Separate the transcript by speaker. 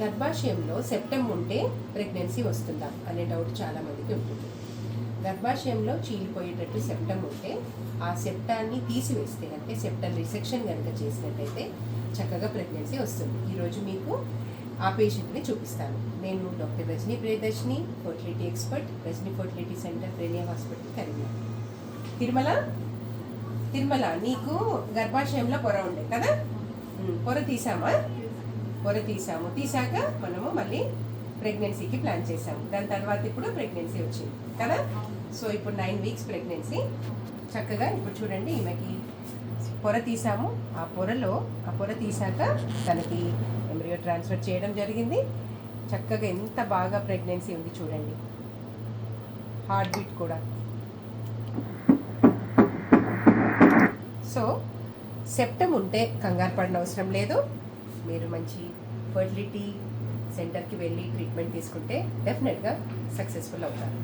Speaker 1: గర్భాశయంలో septum ఉంటే pregnancy వస్తుందా అనే డౌట్ చాలామందికి ఉంటుంది. గర్భాశయంలో చీలిపోయేటట్టు సెప్టమ్ ఉంటే ఆ సెప్టాన్ని తీసివేస్తే, అంటే సెప్టల్ రిసెక్షన్ కనుక చేసినట్టయితే చక్కగా ప్రెగ్నెన్సీ వస్తుంది. ఈరోజు మీకు ఆ పేషెంట్ని చూపిస్తాను. నేను doctor Rajani Priyadarshini, fertility expert, Rajani fertility centre, ప్రేనియా హాస్పిటల్, కరీంనగర్. తిరుమల నీకు గర్భాశయంలో పొర ఉండే కదా, పొర తీసాక మనము మళ్ళీ ప్రెగ్నెన్సీకి ప్లాన్ చేసాము. దాని తర్వాత ఇప్పుడు ప్రెగ్నెన్సీ వచ్చింది కదా. సో ఇప్పుడు 9 వీక్స్ ప్రెగ్నెన్సీ. చక్కగా ఇప్పుడు చూడండి, ఈమెకి పొర తీసాము. ఆ పొర తీసాక తనకి ఎంబ్రియో ట్రాన్స్ఫర్ చేయడం జరిగింది. చక్కగా ఎంత బాగా ప్రెగ్నెన్సీ ఉంది చూడండి. హార్ట్ బీట్ కూడా. సో సెప్టమ్ ఉంటే కంగారు పడిన అవసరం లేదు. మీరు మంచి ఫర్టిలిటీ సెంటర్కి వెళ్ళి ట్రీట్మెంట్ తీసుకుంటే డెఫినెట్గా సక్సెస్ఫుల్ అవుతారు.